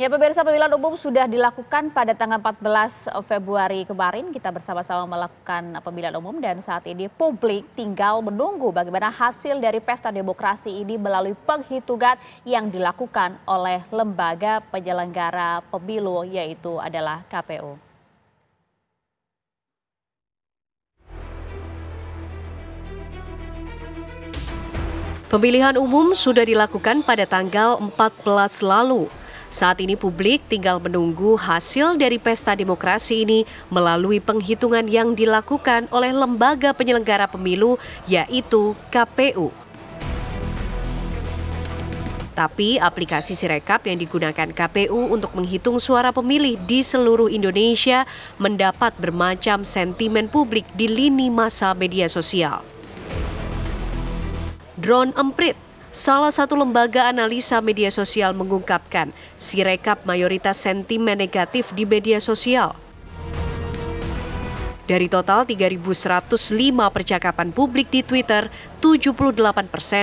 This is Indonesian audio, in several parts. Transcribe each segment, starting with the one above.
Ya pemirsa, pemilihan umum sudah dilakukan pada tanggal 14 Februari kemarin. Kita bersama-sama melakukan pemilihan umum dan saat ini publik tinggal menunggu bagaimana hasil dari pesta demokrasi ini melalui penghitungan yang dilakukan oleh lembaga penyelenggara pemilu yaitu adalah KPU. Pemilihan umum sudah dilakukan pada tanggal 14 lalu. Saat ini publik tinggal menunggu hasil dari pesta demokrasi ini melalui penghitungan yang dilakukan oleh lembaga penyelenggara pemilu yaitu KPU. Tapi aplikasi Sirekap yang digunakan KPU untuk menghitung suara pemilih di seluruh Indonesia mendapat bermacam sentimen publik di lini masa media sosial. Drone Emprit, salah satu lembaga analisa media sosial mengungkapkan Sirekap mayoritas sentimen negatif di media sosial. Dari total 3.105 percakapan publik di Twitter, 78%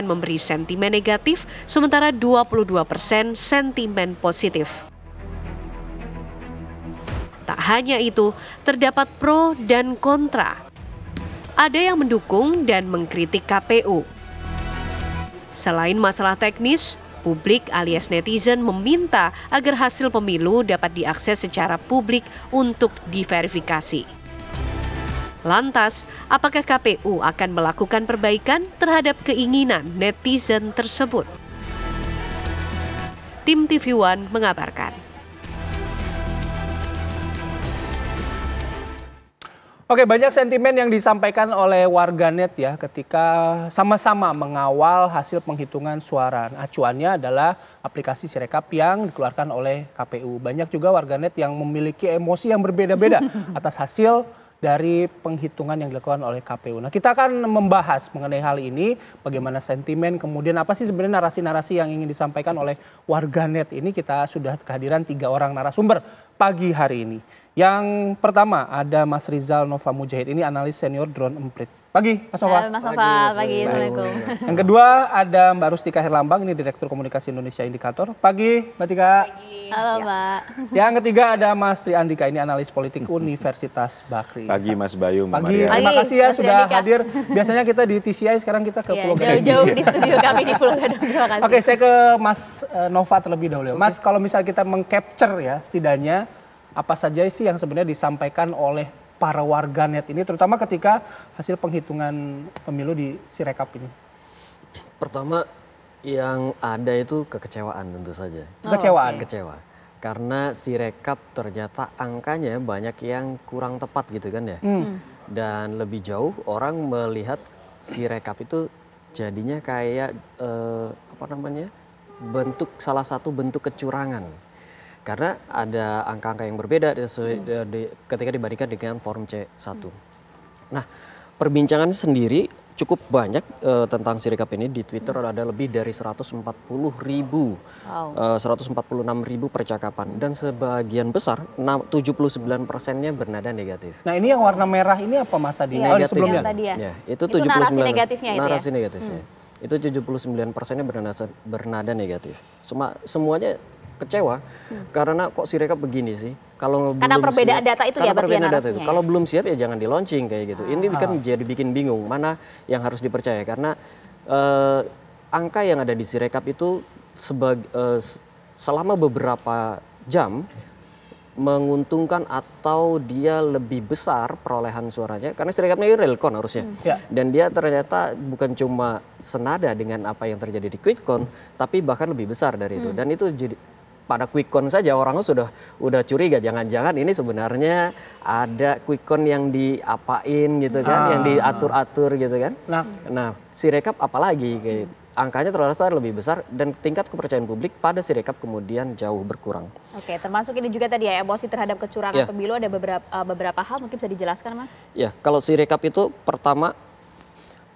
memberi sentimen negatif, sementara 22% sentimen positif. Tak hanya itu, terdapat pro dan kontra. Ada yang mendukung dan mengkritik KPU. Selain masalah teknis, publik alias netizen meminta agar hasil pemilu dapat diakses secara publik untuk diverifikasi. Lantas, apakah KPU akan melakukan perbaikan terhadap keinginan netizen tersebut? Tim TV One mengabarkan. Oke, banyak sentimen yang disampaikan oleh warganet ya ketika sama-sama mengawal hasil penghitungan suara. Acuannya adalah aplikasi Sirekap yang dikeluarkan oleh KPU. Banyak juga warganet yang memiliki emosi yang berbeda-beda atas hasil dari penghitungan yang dilakukan oleh KPU. Nah, kita akan membahas mengenai hal ini, bagaimana sentimen, kemudian apa sih sebenarnya narasi-narasi yang ingin disampaikan oleh warganet ini. Kita sudah kehadiran 3 orang narasumber pagi hari ini. Yang pertama ada Mas Rizal Nova Mujahid, ini analis senior Drone Emprit. Pagi, Mas Nova. Mas Nova, pagi. Assalamualaikum. Yang kedua ada Mbak Rustika Herlambang, ini Direktur Komunikasi Indonesia Indikator. Pagi, Mbak Tika. Pagi. Halo, Mbak. Yang ketiga ada Mas Tri Andika, ini analis politik Universitas Bakri. Pagi Mas Bayu, Mbak Pagi, Maria. terima kasih ya sudah hadir. Biasanya kita di TCI, sekarang kita ke Pulau Gadung. Jauh-jauh di studio kami di Pulau Gadung. Terima kasih. Oke, saya ke Mas Nova terlebih dahulu. Mas, kalau misalnya kita meng-capture ya, setidaknya apa saja sih yang sebenarnya disampaikan oleh para warganet ini, terutama ketika hasil penghitungan pemilu di Sirekap ini? Pertama yang ada itu kekecewaan tentu saja. Kekecewaan? Kecewa. Karena Sirekap ternyata angkanya banyak yang kurang tepat gitu kan ya. Dan lebih jauh orang melihat Sirekap itu jadinya kayak salah satu bentuk kecurangan. Karena ada angka-angka yang berbeda ketika dibandingkan dengan Forum C1. Nah, perbincangan sendiri cukup banyak tentang Sirekap ini di Twitter, ada lebih dari 146.000 percakapan. Dan sebagian besar, 79%-nya bernada negatif. Nah, ini yang warna merah ini apa Mas tadi? Negatif. Sebelumnya? Ya, itu 79, narasi negatifnya itu narasi negatifnya. Itu 79%-nya bernada negatif. Semuanya kecewa karena kok Sirekap begini sih. Karena perbedaan data itu ya, perbedaan data itu. Kalau belum siap ya jangan di launching kayak gitu. Ini kan jadi bikin bingung mana yang harus dipercaya, karena angka yang ada di Sirekap itu selama beberapa jam menguntungkan atau dia lebih besar perolehan suaranya, karena Sirekapnya realcon harusnya. Dan dia ternyata bukan cuma senada dengan apa yang terjadi di quickcon, tapi bahkan lebih besar dari itu. Dan itu jadi pada quickcon saja orang udah curiga, jangan-jangan ini sebenarnya ada quickcon yang diapain gitu kan, yang diatur-atur gitu kan. Nah, Sirekap apalagi kayak angkanya terasa lebih besar dan tingkat kepercayaan publik pada Sirekap kemudian jauh berkurang. Oke, termasuk ini juga tadi ya, emosi terhadap kecurangan pemilu, ada beberapa hal mungkin bisa dijelaskan, Mas? Ya, kalau Sirekap itu pertama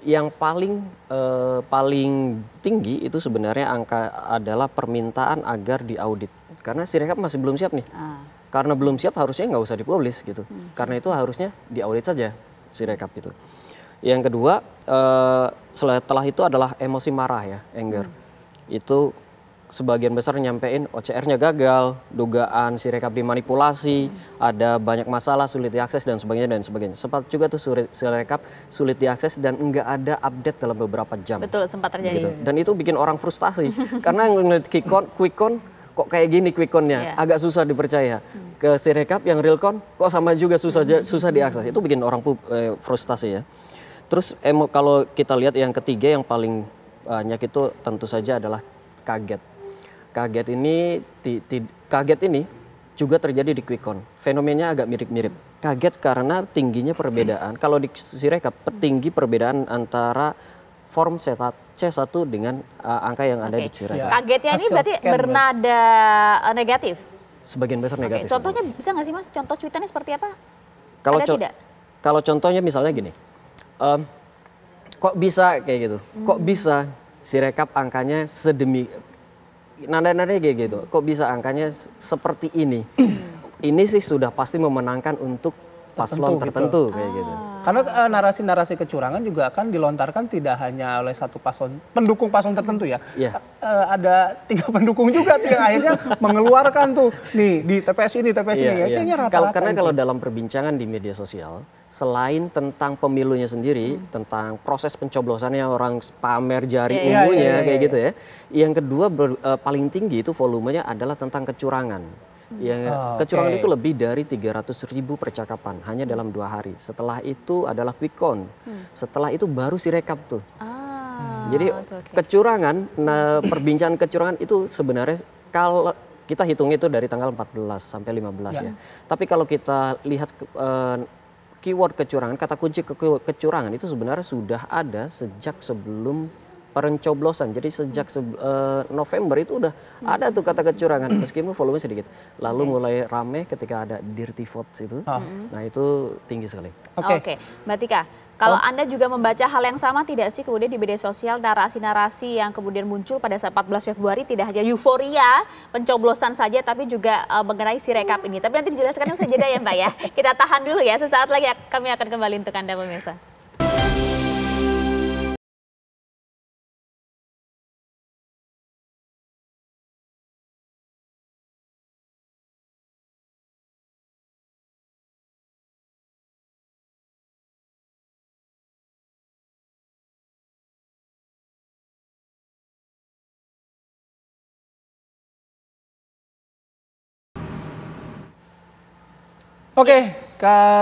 yang paling tinggi itu sebenarnya angka adalah permintaan agar diaudit, karena Sirekap masih belum siap nih. Karena belum siap harusnya nggak usah dipublis gitu, karena itu harusnya diaudit saja Sirekap itu. Yang kedua setelah itu adalah emosi marah ya, anger. Itu sebagian besar nyampein OCR-nya gagal, dugaan Sirekap dimanipulasi, ada banyak masalah, sulit diakses dan sebagainya dan sebagainya. Sempat juga tuh Sirekap sulit diakses dan nggak ada update dalam beberapa jam. Betul, sempat terjadi. Gitu. Dan itu bikin orang frustasi karena ngeliat QuickCon kok kayak gini QuickCon-nya, agak susah dipercaya. Ke Sirekap yang RealCon kok sama juga susah diakses. Itu bikin orang frustasi ya. Terus kalau kita lihat yang ketiga yang paling banyak itu tentu saja adalah kaget. Kaget ini juga terjadi di QuickCon. Fenomenanya agak mirip-mirip. Kaget karena tingginya perbedaan. Kalau di Sirekap tinggi perbedaan antara form C1 dengan angka yang ada di Sirekap. Kagetnya ini berarti bernada negatif? Sebagian besar negatif. Contohnya bisa nggak sih Mas? Contoh cuitannya seperti apa? Kalau contohnya misalnya gini. Kok bisa kayak gitu? Kok bisa Sirekap angkanya nada-nadanya kayak gitu. Kok bisa angkanya seperti ini? Ini sih sudah pasti memenangkan untuk paslon tertentu kayak gitu. Karena narasi-narasi kecurangan juga akan dilontarkan tidak hanya oleh satu paslon, pendukung paslon tertentu ya. Ada 3 pendukung juga tuh yang akhirnya mengeluarkan tuh nih di TPS ini, TPS ini. Kayaknya rata-rata. Karena kalau dalam perbincangan di media sosial, selain tentang pemilunya sendiri, tentang proses pencoblosannya orang pamer jari ungunya kayak gitu ya. Yang kedua paling tinggi itu volumenya adalah tentang kecurangan. Kecurangan itu lebih dari 300.000 percakapan hanya dalam 2 hari. Setelah itu adalah QuickCon. Setelah itu baru Sirekap tuh. Jadi kecurangan, perbincangan kecurangan itu sebenarnya kalau kita hitung itu dari tanggal 14 sampai 15 ya. Tapi kalau kita lihat keyword kecurangan, kata kunci kecurangan itu sebenarnya sudah ada sejak sebelum pencoblosan. Jadi sejak November itu udah ada tuh kata kecurangan meskipun volume sedikit. Lalu mulai rame ketika ada dirty votes itu. Nah itu tinggi sekali. Oke. Mbak Tika, kalau Anda juga membaca hal yang sama tidak sih kemudian di media sosial narasi-narasi yang kemudian muncul pada saat 14 Februari tidak hanya euforia pencoblosan saja tapi juga mengenai Sirekap ini. Tapi nanti dijelaskan usai jeda ya Mbak ya. Kita tahan dulu ya, sesaat lagi kami akan kembali untuk Anda pemirsa. Oke,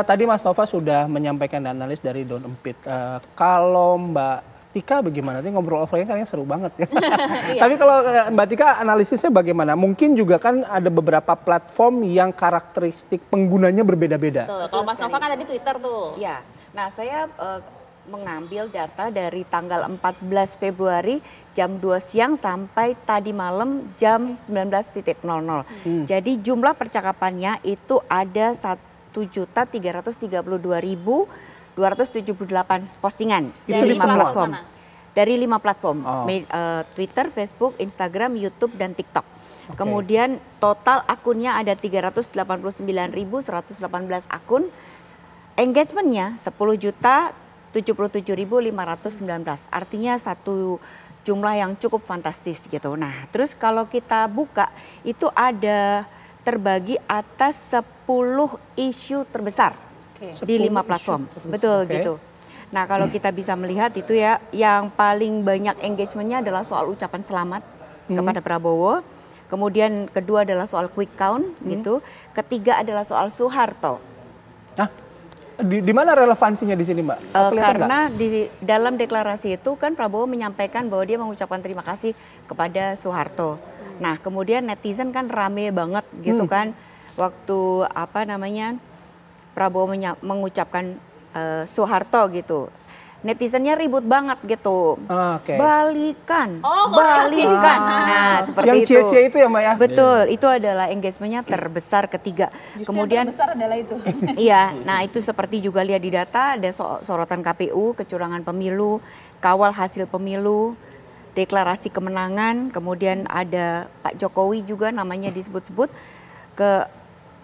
tadi Mas Nova sudah menyampaikan analis dari Daun Empit. Kalau Mbak Tika bagaimana? Nanti ngobrol offline kayaknya seru banget ya. Tapi kalau Mbak Tika analisisnya bagaimana? Mungkin juga kan ada beberapa platform yang karakteristik penggunanya berbeda-beda. Kalau Mas Nova kan tadi Twitter tuh. Ya, nah saya mengambil data dari tanggal 14 Februari jam 2 siang sampai tadi malam jam 19.00. Jadi jumlah percakapannya itu ada 1.332.278 postingan dari 5 platform. Mana? Dari 5 platform, Twitter, Facebook, Instagram, YouTube, dan TikTok. Kemudian total akunnya ada 389.118 akun. Engagementnya 10.077.519. Artinya satu jumlah yang cukup fantastis gitu. Nah, terus kalau kita buka itu ada terbagi atas 10 isu terbesar di 5 platform. Betul gitu. Nah, kalau kita bisa melihat itu ya, yang paling banyak engagementnya adalah soal ucapan selamat kepada Prabowo. Kemudian kedua adalah soal quick count gitu. Ketiga adalah soal Soeharto. Di mana relevansinya di sini, Mbak? Karena di dalam deklarasi itu kan Prabowo menyampaikan bahwa dia mengucapkan terima kasih kepada Soeharto. Nah, kemudian netizen kan rame banget gitu kan, waktu Prabowo mengucapkan Soeharto gitu. Netizennya ribut banget gitu. Balikan. Nah, seperti yang itu. Yang cie-cie itu ya, Mbak ya? Betul, itu adalah engagementnya terbesar ketiga. Justru kemudian yang terbesar adalah itu. Iya, nah itu seperti juga lihat di data ada sorotan KPU, kecurangan pemilu, kawal hasil pemilu, deklarasi kemenangan, kemudian ada Pak Jokowi juga namanya disebut-sebut.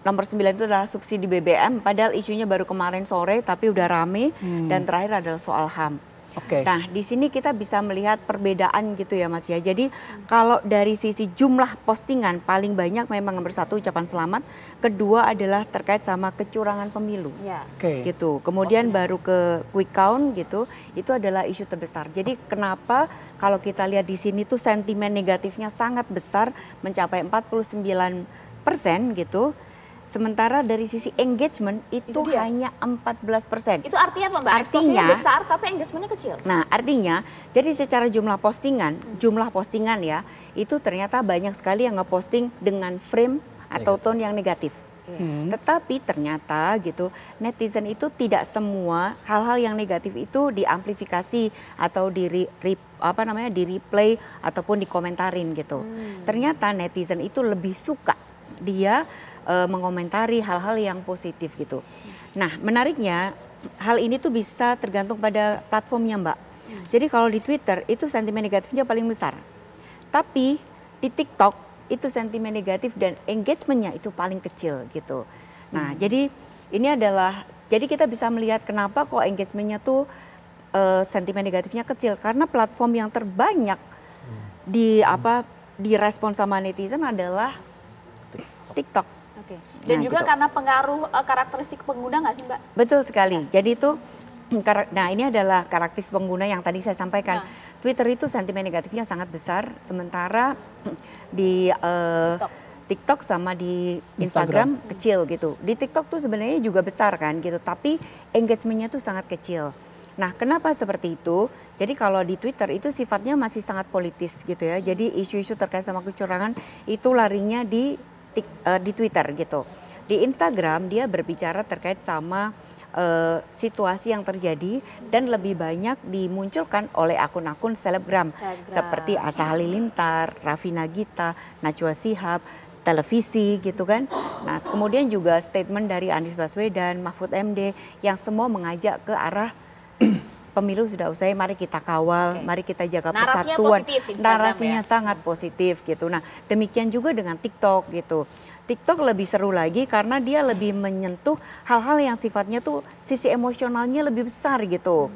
Nomor 9 itu adalah subsidi BBM, padahal isunya baru kemarin sore tapi udah rame. Dan terakhir adalah soal HAM. Nah, di sini kita bisa melihat perbedaan gitu ya Mas ya. Jadi kalau dari sisi jumlah postingan paling banyak memang nomor 1 ucapan selamat, kedua adalah terkait sama kecurangan pemilu. Gitu. Kemudian baru ke quick count gitu, itu adalah isu terbesar. Jadi kenapa kalau kita lihat di sini tuh sentimen negatifnya sangat besar, mencapai 49% gitu. Sementara dari sisi engagement itu hanya 14%. Itu artinya apa Mbak? Artinya besar tapi engagementnya kecil. Nah artinya, jadi secara jumlah postingan ya, itu ternyata banyak sekali yang ngeposting dengan frame atau tone yang negatif. Tetapi ternyata gitu, netizen itu tidak semua hal-hal yang negatif itu diamplifikasi atau di replay ataupun dikomentarin gitu. Ternyata netizen itu lebih suka dia mengomentari hal-hal yang positif gitu. Nah menariknya hal ini tuh bisa tergantung pada platformnya Mbak. Jadi kalau di Twitter itu sentimen negatifnya paling besar. Tapi di TikTok itu sentimen negatif dan engagementnya itu paling kecil gitu. Nah jadi ini adalah, jadi kita bisa melihat kenapa kok engagementnya tuh sentimen negatifnya kecil. Karena platform yang terbanyak direspon sama netizen adalah TikTok. Dan juga karena pengaruh karakteristik pengguna nggak sih Mbak? Betul sekali. Jadi itu, nah ini adalah karakteristik pengguna yang tadi saya sampaikan. Twitter itu sentimen negatifnya sangat besar, sementara di TikTok sama di Instagram kecil gitu. Di TikTok tuh sebenarnya juga besar kan gitu, tapi engagementnya tuh sangat kecil. Nah kenapa seperti itu? Jadi kalau di Twitter itu sifatnya masih sangat politis gitu ya. Jadi isu-isu terkait sama kecurangan itu larinya di Twitter gitu. Di Instagram dia berbicara terkait sama situasi yang terjadi dan lebih banyak dimunculkan oleh akun-akun selebgram seperti Atta Halilintar, Raffi Nagita, Najwa Shihab, televisi gitu kan. Nah kemudian juga statement dari Anies Baswedan, Mahfud MD yang semua mengajak ke arah pemilu sudah usai, mari kita kawal, mari kita jaga persatuan. Narasinya sangat positif gitu. Nah demikian juga dengan TikTok gitu. TikTok lebih seru lagi karena dia lebih menyentuh hal-hal yang sifatnya tuh sisi emosionalnya lebih besar gitu.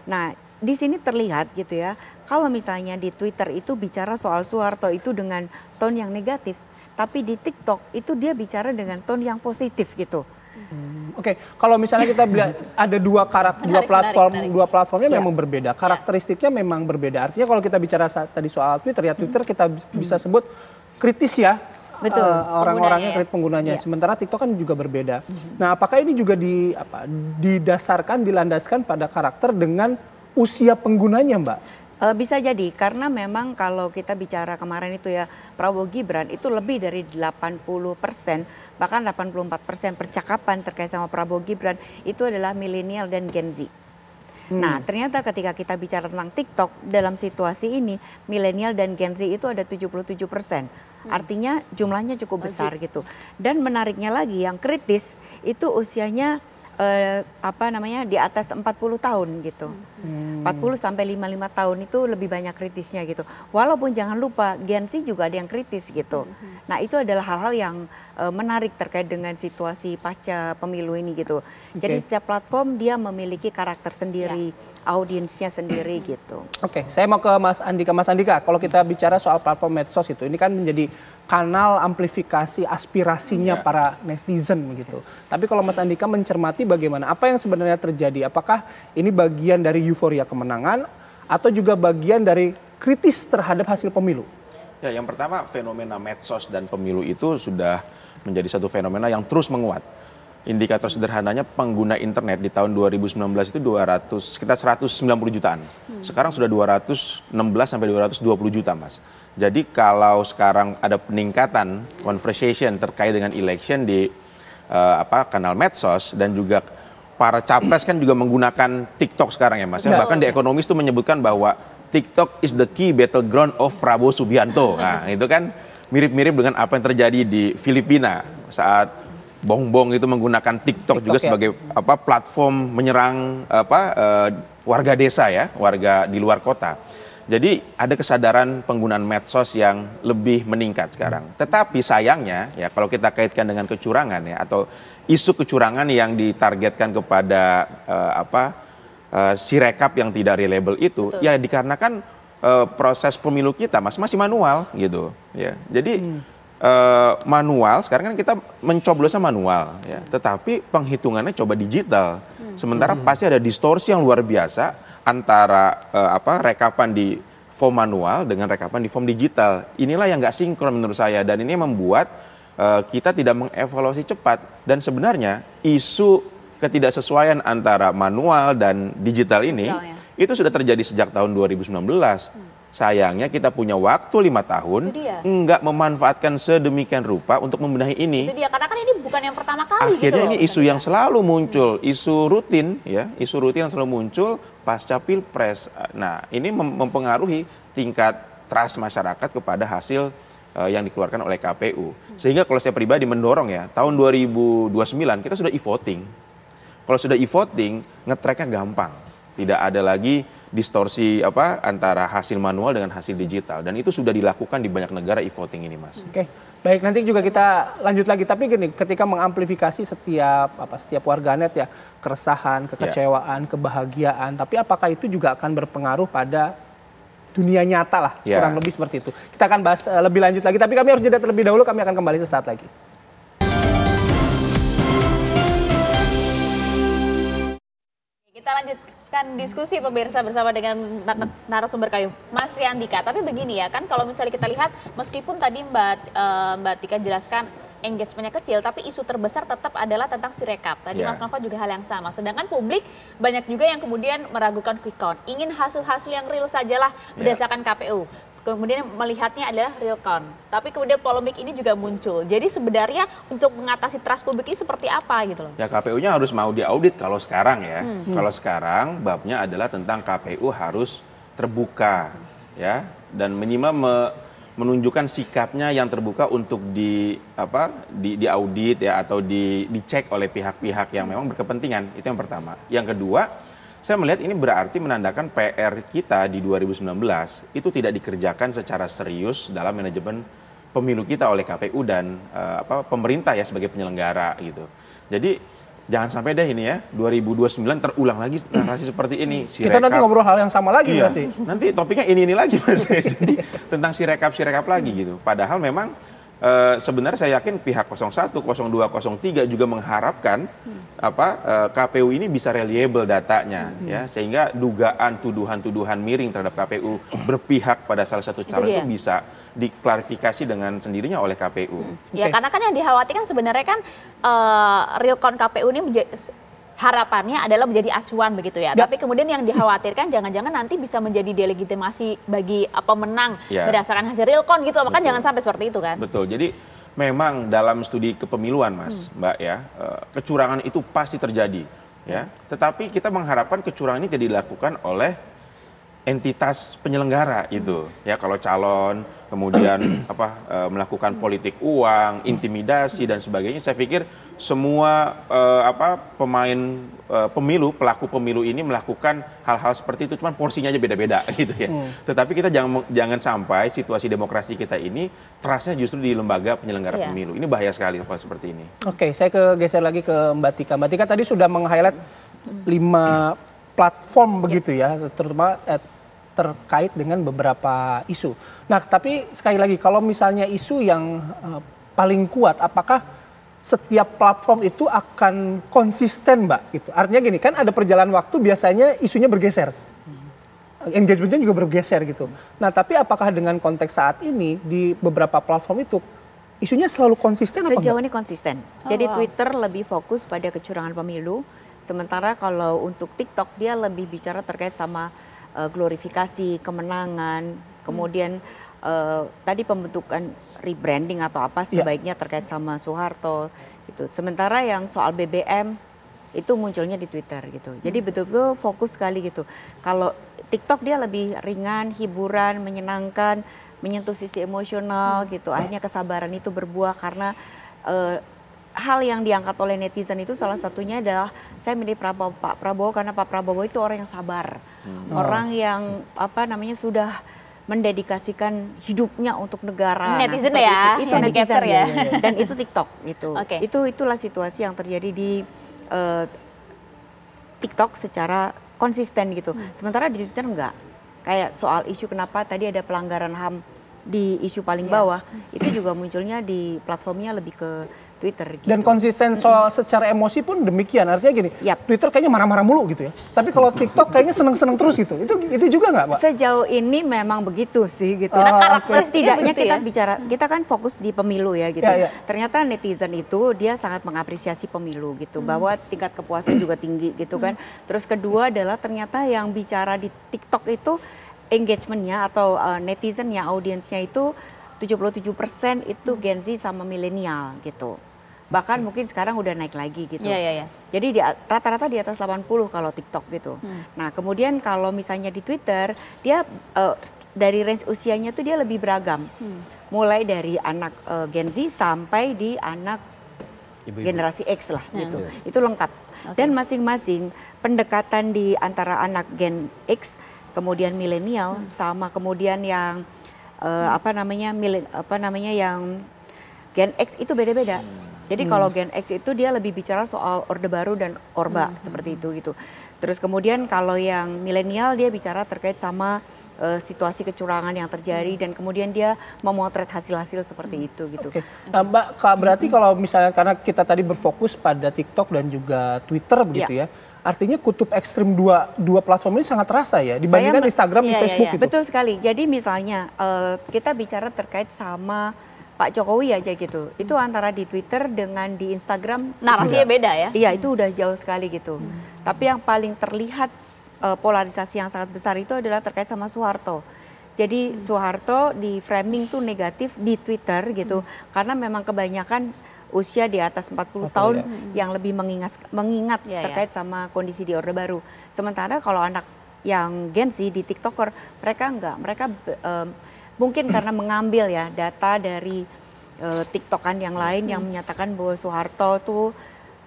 Nah di sini terlihat gitu ya, kalau misalnya di Twitter itu bicara soal Soeharto itu dengan tone yang negatif, tapi di TikTok itu dia bicara dengan tone yang positif gitu. Oke, kalau misalnya kita ada dua platformnya memang berbeda, karakteristiknya memang berbeda. Artinya kalau kita bicara tadi soal Twitter ya, Twitter kita bisa sebut kritis ya. Betul. Orang-orangnya kritis penggunanya. Sementara TikTok kan juga berbeda. Nah, apakah ini juga dilandaskan pada karakter dengan usia penggunanya, Mbak? Bisa jadi karena memang kalau kita bicara kemarin itu ya, Prabowo Gibran itu lebih dari 80%, bahkan 84% percakapan terkait sama Prabowo Gibran itu adalah milenial dan Gen Z. Nah ternyata ketika kita bicara tentang TikTok dalam situasi ini, milenial dan Gen Z itu ada 77%. Artinya jumlahnya cukup besar gitu. Dan menariknya lagi yang kritis itu usianya di atas 40 tahun gitu. 40 sampai 55 tahun itu lebih banyak kritisnya gitu. Walaupun jangan lupa Gen Z juga ada yang kritis gitu. Nah itu adalah hal-hal yang menarik terkait dengan situasi pasca pemilu ini gitu. Jadi setiap platform dia memiliki karakter sendiri, audiensnya sendiri gitu. Oke, saya mau ke Mas Andika. Mas Andika, kalau kita bicara soal platform medsos itu, ini kan menjadi kanal amplifikasi aspirasinya para netizen gitu. Tapi kalau Mas Andika mencermati bagaimana, apa yang sebenarnya terjadi? Apakah ini bagian dari euforia kemenangan atau juga bagian dari kritis terhadap hasil pemilu? Ya, yang pertama fenomena medsos dan pemilu itu sudah menjadi satu fenomena yang terus menguat. Indikator sederhananya pengguna internet di tahun 2019 itu sekitar 190 jutaan. Sekarang sudah 216 sampai 220 juta, Mas. Jadi kalau sekarang ada peningkatan conversation terkait dengan election di kanal medsos dan juga para capres kan juga menggunakan TikTok sekarang ya, Mas. Bahkan di Ekonomis itu menyebutkan bahwa TikTok is the key battleground of Prabowo Subianto. Nah, itu kan mirip-mirip dengan apa yang terjadi di Filipina saat Bongbong itu menggunakan TikTok juga sebagai platform menyerang warga desa ya, warga di luar kota. Jadi ada kesadaran penggunaan medsos yang lebih meningkat sekarang. Tetapi sayangnya ya kalau kita kaitkan dengan kecurangan ya atau isu kecurangan yang ditargetkan kepada Sirekap yang tidak reliable itu, ya dikarenakan proses pemilu kita masih manual gitu, ya. Jadi manual, sekarang kan kita mencoblosnya manual, ya. Tetapi penghitungannya coba digital. Sementara pasti ada distorsi yang luar biasa antara rekapan di form manual dengan rekapan di form digital. Inilah yang nggak sinkron menurut saya, dan ini membuat kita tidak mengevaluasi cepat. Dan sebenarnya isu ketidaksesuaian antara manual dan digital ini itu sudah terjadi sejak tahun 2019. Sayangnya kita punya waktu 5 tahun, nggak memanfaatkan sedemikian rupa untuk membenahi ini. Itu dia, karena kan ini bukan yang pertama kali. Akhirnya gitu ini isu yang selalu muncul, isu rutin ya, isu rutin yang selalu muncul pasca Pilpres. Nah, ini mempengaruhi tingkat trust masyarakat kepada hasil yang dikeluarkan oleh KPU. Sehingga kalau saya pribadi mendorong ya, tahun 2029 kita sudah e-voting. Kalau sudah e-voting, nge-tracknya gampang. Tidak ada lagi distorsi antara hasil manual dengan hasil digital, dan itu sudah dilakukan di banyak negara e-voting ini, Mas. Oke, baik, nanti juga kita lanjut lagi. Tapi gini, ketika mengamplifikasi setiap warganet ya, keresahan, kekecewaan, kebahagiaan, tapi apakah itu juga akan berpengaruh pada dunia nyata lah, kurang lebih seperti itu. Kita akan bahas lebih lanjut lagi, tapi kami harus jeda terlebih dahulu. Kami akan kembali sesaat lagi. Kita lanjutkan diskusi pemirsa bersama dengan narasumber kami, Mas Triandika. Tapi begini ya, kan kalau misalnya kita lihat, meskipun tadi Mbak Tika jelaskan engagementnya kecil, tapi isu terbesar tetap adalah tentang Sirekap. Tadi Mas Nova juga hal yang sama. Sedangkan publik banyak juga yang kemudian meragukan quick count, ingin hasil-hasil yang real sajalah berdasarkan KPU. Kemudian melihatnya adalah real count. Tapi kemudian polemik ini juga muncul. Jadi sebenarnya untuk mengatasi trust publik ini seperti apa gitu loh? Ya, KPU-nya harus mau diaudit kalau sekarang ya. Kalau sekarang babnya adalah tentang KPU harus terbuka ya, dan minimal menunjukkan sikapnya yang terbuka untuk diaudit ya, atau dicek oleh pihak-pihak yang memang berkepentingan. Itu yang pertama. Yang kedua, saya melihat ini berarti menandakan PR kita di 2019 itu tidak dikerjakan secara serius dalam manajemen pemilu kita oleh KPU dan pemerintah ya sebagai penyelenggara gitu. Jadi jangan sampai deh ini ya 2029 terulang lagi narasi seperti ini. Kita nanti ngobrol hal yang sama lagi berarti. Nanti topiknya ini lagi Mas. Jadi tentang sirekap lagi gitu. Padahal memang sebenarnya saya yakin pihak 01, 02, 03 juga mengharapkan KPU ini bisa reliable datanya ya, sehingga dugaan tuduhan-tuduhan miring terhadap KPU berpihak pada salah satu calon itu bisa diklarifikasi dengan sendirinya oleh KPU. Ya, karena kan yang dikhawatirkan sebenarnya kan real count KPU ini harapannya adalah menjadi acuan begitu ya. Tapi kemudian yang dikhawatirkan jangan-jangan nanti bisa menjadi delegitimasi bagi pemenang berdasarkan hasil real count gitu. Maka jangan sampai seperti itu kan. Betul. Jadi memang dalam studi kepemiluan Mbak ya, kecurangan itu pasti terjadi ya. Tetapi kita mengharapkan kecurangan ini tidak dilakukan oleh entitas penyelenggara itu ya. Kalau calon kemudian melakukan politik uang, intimidasi dan sebagainya, saya pikir semua pemain pemilu, pelaku pemilu ini melakukan hal-hal seperti itu, cuman porsinya aja beda-beda gitu ya. Tetapi kita jangan sampai situasi demokrasi kita ini trustnya justru di lembaga penyelenggara pemilu. Ini bahaya sekali hal seperti ini. Oke, saya geser lagi ke Mbak Tika. Mbak Tika tadi sudah meng-highlight 5 platform begitu ya, terutama terkait dengan beberapa isu. Nah, tapi sekali lagi kalau misalnya isu yang paling kuat, apakah setiap platform itu akan konsisten, Mbak? Gitu. Artinya gini, kan ada perjalanan waktu biasanya isunya bergeser, engagementnya juga bergeser gitu. Nah, tapi apakah dengan konteks saat ini di beberapa platform itu isunya selalu konsisten apa enggak? Sejauh ini konsisten. Jadi Twitter lebih fokus pada kecurangan pemilu, sementara kalau untuk TikTok dia lebih bicara terkait sama glorifikasi kemenangan, kemudian tadi pembentukan rebranding atau apa sebaiknya terkait sama Soeharto gitu. Sementara yang soal BBM itu munculnya di Twitter gitu. Jadi betul-betul fokus sekali gitu. Kalau TikTok dia lebih ringan, hiburan, menyenangkan, menyentuh sisi emosional gitu. Akhirnya kesabaran itu berbuah karena hal yang diangkat oleh netizen itu salah satunya adalah saya milih Pak Prabowo karena Pak Prabowo itu orang yang sabar, orang yang sudah mendedikasikan hidupnya untuk negara. Netizen ya, itu netizen ya. Dan itu TikTok gitu. Itulah situasi yang terjadi di TikTok secara konsisten gitu. Sementara di Twitter enggak. Kayak soal isu kenapa tadi ada pelanggaran HAM di isu paling bawah, itu juga munculnya di platformnya lebih ke Twitter gitu. Dan konsisten soal secara emosi pun demikian, artinya gini, Twitter kayaknya marah-marah mulu gitu ya. Tapi kalau TikTok kayaknya seneng-seneng terus gitu. Itu juga nggak, Pak? Sejauh ini memang begitu sih gitu. Setidaknya kita bicara, kita kan fokus di pemilu ya gitu. Ternyata netizen itu dia sangat mengapresiasi pemilu gitu, bahwa tingkat kepuasan juga tinggi gitu kan. Terus kedua adalah ternyata yang bicara di TikTok itu engagementnya atau netizennya, audiensnya itu 77% itu Gen Z sama milenial gitu. Bahkan mungkin sekarang udah naik lagi gitu. Jadi rata-rata di atas 80 kalau TikTok gitu. Nah kemudian kalau misalnya di Twitter, dia dari range usianya tuh dia lebih beragam. Mulai dari anak Gen Z sampai di anak generasi X lah gitu. Itu lengkap. Dan masing-masing pendekatan di antara anak Gen X, kemudian milenial, sama kemudian yang yang Gen X itu beda-beda. Jadi kalau Gen X itu dia lebih bicara soal Orde Baru dan Orba seperti itu gitu. Terus kemudian kalau yang milenial dia bicara terkait sama situasi kecurangan yang terjadi dan kemudian dia memotret hasil-hasil seperti itu gitu. Mbak, berarti kalau misalnya karena kita tadi berfokus pada TikTok dan juga Twitter begitu ya. Artinya kutub ekstrim dua platform ini sangat terasa ya dibandingkan Instagram dan Facebook gitu. Betul sekali. Jadi misalnya kita bicara terkait sama Pak Jokowi aja gitu. Itu antara di Twitter dengan di Instagram narasinya beda ya? Iya, itu udah jauh sekali gitu. Tapi yang paling terlihat polarisasi yang sangat besar itu adalah terkait sama Soeharto. Jadi Soeharto di framing tuh negatif di Twitter gitu. Karena memang kebanyakan usia di atas 40 tahun yang lebih mengingat terkait sama kondisi di Orde Baru. Sementara kalau anak yang Gen Z di TikToker, mereka enggak. Mereka mungkin karena mengambil ya data dari TikTokan yang lain yang menyatakan bahwa Soeharto tuh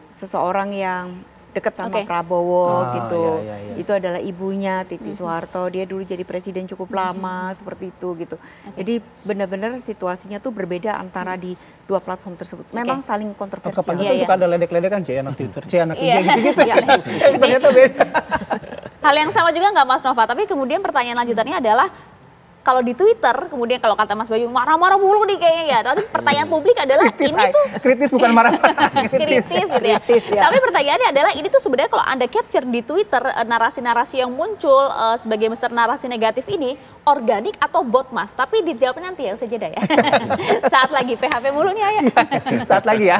seseorang yang dekat sama Prabowo gitu. Itu adalah ibunya Titi Soeharto. Dia dulu jadi presiden cukup lama seperti itu gitu. Jadi benar-benar situasinya tuh berbeda antara di dua platform tersebut. Memang saling kontroversial. Kepantasan suka ada ledek-ledekan, C anak Twitter, C anak IG gitu-gitu. Ternyata beda. Hal yang sama juga nggak Mas Nova, tapi kemudian pertanyaan lanjutannya adalah kalau di Twitter, kemudian kalau kata Mas Bayu marah-marah mulu nih kayaknya ya. Tapi pertanyaan publik adalah kritis, ini tuh kritis bukan marah-marah. kritis gitu ya. Tapi pertanyaannya adalah ini tuh sebenarnya kalau Anda capture di Twitter narasi-narasi yang muncul sebagai besar narasi negatif ini organik atau bot Mas? Tapi dijawabnya nanti ya, usai jeda ya. Saat lagi PHP mulu nih Ayah. Saat lagi ya.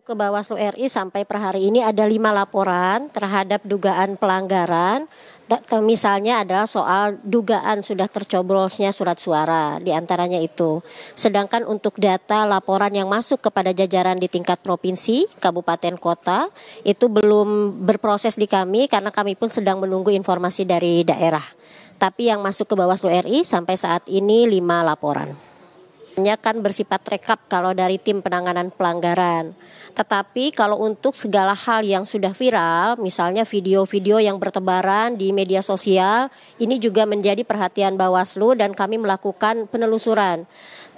Ke Bawaslu RI sampai per hari ini ada 5 laporan terhadap dugaan pelanggaran. Misalnya adalah soal dugaan sudah tercoblosnya surat suara, diantaranya itu. Sedangkan untuk data laporan yang masuk kepada jajaran di tingkat provinsi, kabupaten, kota, itu belum berproses di kami karena kami pun sedang menunggu informasi dari daerah. Tapi yang masuk ke Bawaslu RI sampai saat ini 5 laporan. Kan bersifat rekap kalau dari tim penanganan pelanggaran. Tetapi kalau untuk segala hal yang sudah viral, misalnya video-video yang bertebaran di media sosial, ini juga menjadi perhatian Bawaslu dan kami melakukan penelusuran.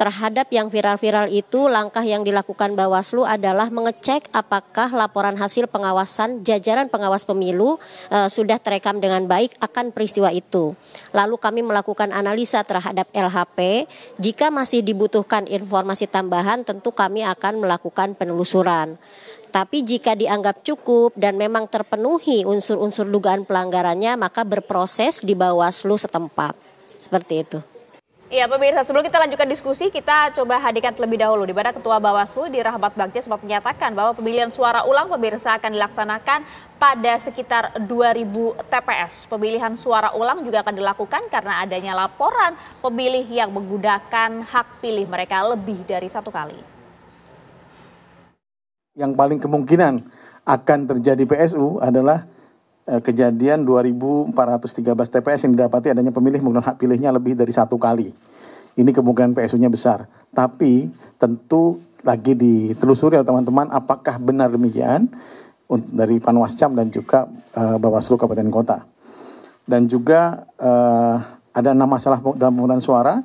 Terhadap yang viral-viral itu, langkah yang dilakukan Bawaslu adalah mengecek apakah laporan hasil pengawasan jajaran pengawas pemilu sudah terekam dengan baik akan peristiwa itu. Lalu kami melakukan analisa terhadap LHP. Jika masih dibutuhkan informasi tambahan, tentu kami akan melakukan penelusuran. Tapi jika dianggap cukup dan memang terpenuhi unsur-unsur dugaan pelanggarannya, maka berproses di Bawaslu setempat. Seperti itu. Iya pemirsa, sebelum kita lanjutkan diskusi, kita coba hadirkan terlebih dahulu di mana Ketua Bawaslu di Rahmat Bagja sempat menyatakan bahwa pemilihan suara ulang pemirsa akan dilaksanakan pada sekitar 2.000 TPS. Pemilihan suara ulang juga akan dilakukan karena adanya laporan pemilih yang menggunakan hak pilih mereka lebih dari 1 kali. Yang paling kemungkinan akan terjadi PSU adalah kejadian 2.413 TPS yang didapati adanya pemilih menggunakan hak pilihnya lebih dari 1 kali. Ini kemungkinan PSU-nya besar. Tapi tentu lagi ditelusuri oleh teman-teman apakah benar demikian dari Panwascam dan juga Bawaslu Kabupaten Kota. Dan juga ada 6 masalah dalam pemungutan suara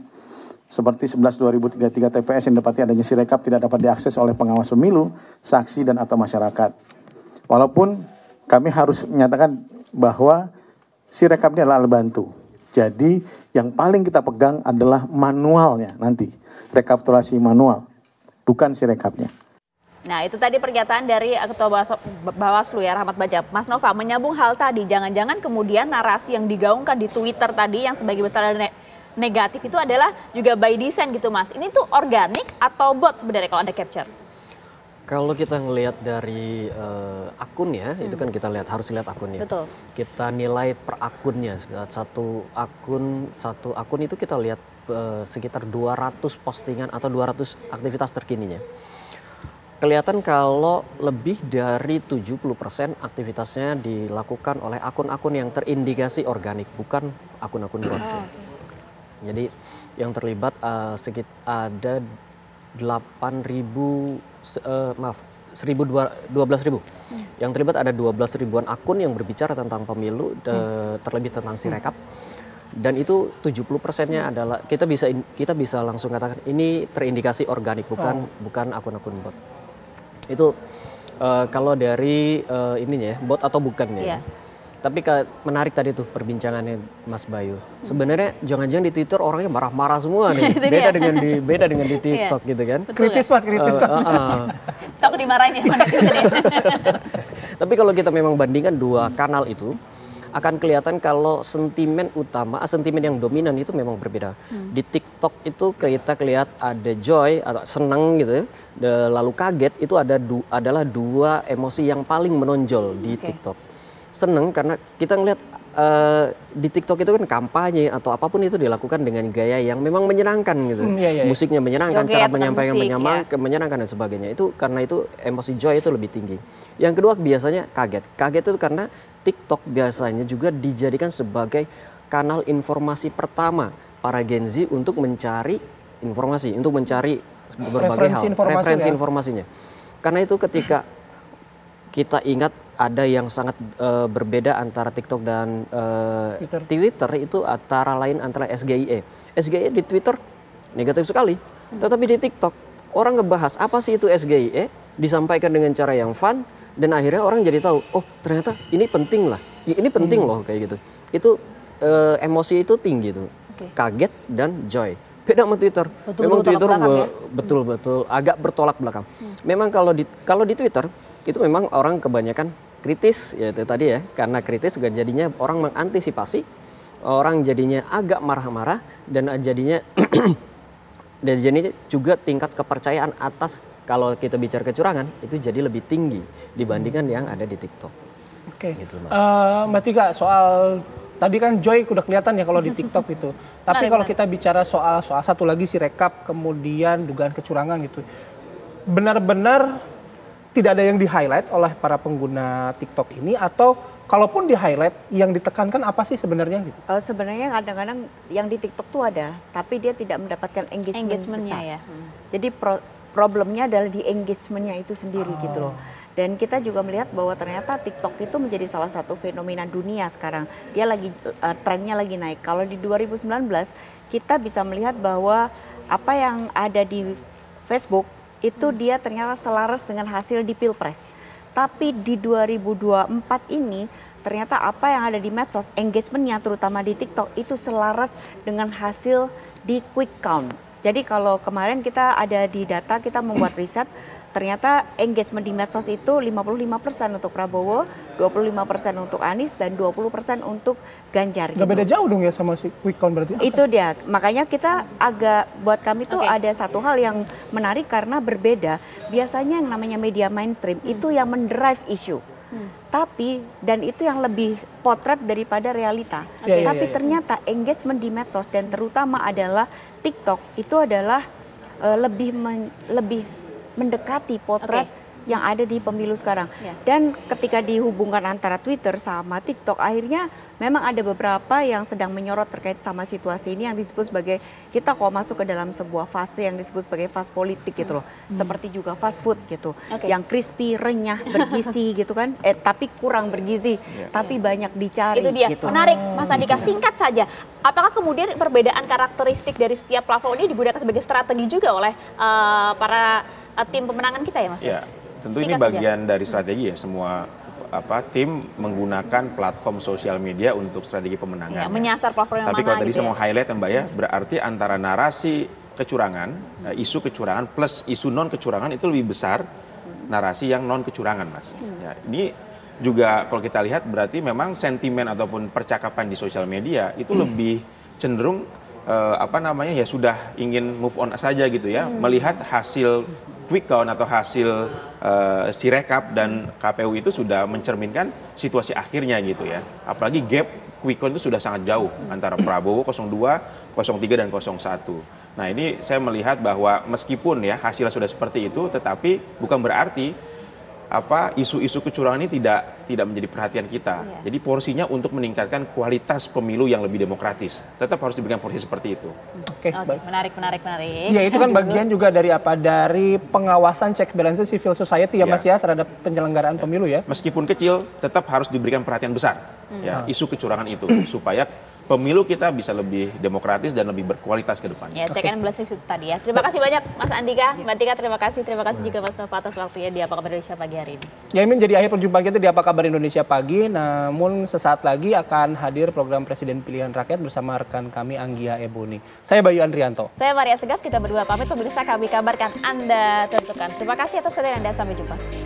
seperti 11/2033 TPS yang dapati adanya Sirekap tidak dapat diakses oleh pengawas pemilu, saksi dan atau masyarakat. Walaupun kami harus menyatakan bahwa Sirekap ini adalah alat bantu. Jadi yang paling kita pegang adalah manualnya nanti, rekapitulasi manual, bukan Sirekapnya. Nah, itu tadi pernyataan dari Ketua Bawaslu ya, Rahmat Bajab. Mas Nova, menyambung hal tadi, jangan-jangan kemudian narasi yang digaungkan di Twitter tadi yang sebagai besar negatif itu adalah juga by design gitu, Mas. Ini tuh organik atau bot sebenarnya kalau ada capture? Kalau kita ngelihat dari akunnya, itu kan kita lihat, harus lihat akunnya. Betul. Kita nilai per akunnya, satu akun itu kita lihat sekitar 200 postingan atau 200 aktivitas terkininya. Kelihatan kalau lebih dari 70% aktivitasnya dilakukan oleh akun-akun yang terindikasi organik, bukan akun-akun bot. Jadi yang terlibat ada 12.000. Yang terlibat ada 12 ribuan akun yang berbicara tentang pemilu, terlebih tentang Sirekap. Dan itu 70%-nya adalah kita bisa langsung katakan ini terindikasi organik, bukan akun-akun bot. Itu kalau dari ininya ya, bot atau bukan ya. Tapi menarik tadi tuh perbincangannya Mas Bayu. Sebenarnya jangan-jangan di Twitter orangnya marah-marah semua nih. beda dengan di TikTok gitu kan. Kritis Mas, kritis. Takut dimarahin ya. Tapi kalau kita memang bandingkan dua kanal itu, akan kelihatan kalau sentimen yang dominan itu memang berbeda. Di TikTok itu kita lihat ada joy atau senang gitu, lalu kaget itu adalah dua emosi yang paling menonjol di TikTok. Senang karena kita ngelihat di TikTok itu kan kampanye atau apapun itu dilakukan dengan gaya yang memang menyenangkan gitu. Musiknya menyenangkan, cara menyampaikan menyenangkan dan sebagainya. Itu karena itu emosi joy itu lebih tinggi. Yang kedua biasanya kaget. Kaget itu karena TikTok biasanya juga dijadikan sebagai kanal informasi pertama para Gen Z untuk mencari informasi, untuk mencari berbagai referensi informasinya. Karena itu ketika kita ingat ada yang sangat berbeda antara TikTok dan Twitter itu antara SGIE. SGIE di Twitter negatif sekali, tetapi di TikTok orang ngebahas apa sih itu SGIE, disampaikan dengan cara yang fun. Dan akhirnya orang jadi tahu, oh ternyata ini penting lah, ini penting loh kayak gitu. Itu emosi itu tinggi tuh, kaget dan joy. Beda sama Twitter. Memang Twitter betul-betul agak bertolak belakang. Memang kalau di Twitter itu memang orang kebanyakan kritis ya itu tadi ya, karena kritis jadinya orang mengantisipasi, orang jadinya agak marah-marah dan jadinya juga tingkat kepercayaan atas. Kalau kita bicara kecurangan itu jadi lebih tinggi dibandingkan yang ada di TikTok. Oke. Gitu, Mbak Tika, soal tadi kan Joy udah kelihatan ya kalau di TikTok itu. Tapi kalau kita bicara soal satu lagi Sirekap, kemudian dugaan kecurangan gitu. Benar-benar tidak ada yang di-highlight oleh para pengguna TikTok ini, atau kalaupun di-highlight yang ditekankan apa sih sebenarnya gitu? Sebenarnya kadang-kadang yang di TikTok tuh ada, tapi dia tidak mendapatkan engagement-nya ya. Jadi problemnya adalah di engagement-nya itu sendiri gitu loh. Dan kita juga melihat bahwa ternyata TikTok itu menjadi salah satu fenomena dunia sekarang. Dia trennya lagi naik. Kalau di 2019 kita bisa melihat bahwa apa yang ada di Facebook itu dia ternyata selaras dengan hasil di Pilpres. Tapi di 2024 ini ternyata apa yang ada di medsos, engagement-nya terutama di TikTok itu selaras dengan hasil di quick count. Jadi kalau kemarin kita ada di data, kita membuat riset, ternyata engagement di medsos itu 55% untuk Prabowo, 25% untuk Anies, dan 20% untuk Ganjar. Gak beda jauh dong ya sama si quick count berarti? Itu dia, makanya kita buat kami tuh ada satu hal yang menarik karena berbeda. Biasanya yang namanya media mainstream itu yang mendrive isu. Tapi, dan itu yang lebih potret daripada realita. Tapi ternyata engagement di medsos dan terutama adalah TikTok itu adalah lebih mendekati potret yang ada di pemilu sekarang. Dan ketika dihubungkan antara Twitter sama TikTok, akhirnya memang ada beberapa yang sedang menyorot terkait sama situasi ini yang disebut sebagai kita kok masuk ke dalam sebuah fase yang disebut sebagai fase politik gitu loh. Seperti juga fast food gitu. Yang crispy, renyah, bergizi gitu kan. Tapi kurang bergizi, tapi banyak dicari. Itu dia, gitu. menarik Mas Andika, singkat saja. Apakah kemudian perbedaan karakteristik dari setiap platform ini digunakan sebagai strategi juga oleh para tim pemenangan kita ya Mas? Ya, tentu ini bagian dari strategi ya, semua tim menggunakan platform sosial media untuk strategi pemenangan. Ya, menyasar platform yang Tapi kalau mana tadi gitu saya mau highlight Mbak ya, berarti antara narasi kecurangan, isu kecurangan plus isu non kecurangan itu lebih besar narasi yang non kecurangan, Mas. Ya, ini juga kalau kita lihat berarti memang sentimen ataupun percakapan di sosial media itu lebih cenderung ya sudah ingin move on saja gitu ya, melihat hasil quick count atau hasil Sirekap dan KPU itu sudah mencerminkan situasi akhirnya gitu ya. Apalagi gap quick count itu sudah sangat jauh antara Prabowo 02, 03 dan 01. Nah, ini saya melihat bahwa meskipun ya hasilnya sudah seperti itu, tetapi bukan berarti isu-isu kecurangan ini tidak menjadi perhatian kita. Jadi porsinya untuk meningkatkan kualitas pemilu yang lebih demokratis. Tetap harus diberikan porsi seperti itu. Oke, menarik. Ya, itu kan bagian juga dari dari pengawasan check balance civil society ya Mas ya terhadap penyelenggaraan pemilu ya. Meskipun kecil, tetap harus diberikan perhatian besar ya isu kecurangan itu supaya pemilu kita bisa lebih demokratis dan lebih berkualitas ke depan. Ya, check and balance itu tadi ya. Terima kasih banyak Mas Andika, Mbak Tika, terima kasih juga Mas Nova atas waktunya di Apa Kabar Indonesia pagi hari ini. Ya, ini menjadi akhir perjumpaan kita di Apa Kabar Indonesia pagi. Namun sesaat lagi akan hadir program Presiden Pilihan Rakyat bersama rekan kami Anggia Eboni. Saya Bayu Andrianto. Saya Maria Segaf, kita berdua pamit. Pemirsa, kami kabarkan Anda tentukan. Terima kasih atas perhatian Anda, sampai jumpa.